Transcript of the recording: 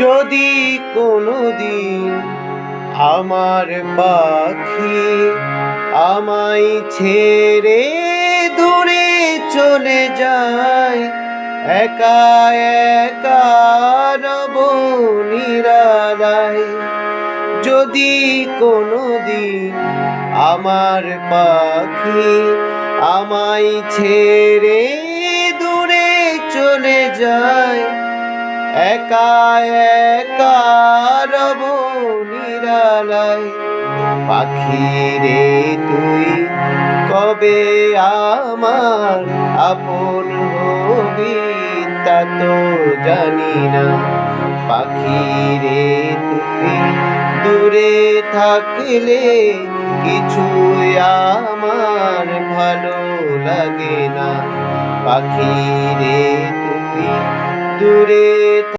যদি কোনোদিন আমার পাখি আমায় ছেড়ে দূরে চলে যায়, একা একা রব নিরালায়। যদি কোনোদিন আমার পাখি আমায় ছেড়ে দূরে চলে যায়, একা একা রব নিরালায়। পাখি রে তুই কবে আমার আপন হবি তা তো জানি না। পাখি রে তুই দূরে থাকলে কিছুই আমার ভালো লাগে না। পাখি রে তুই দূরে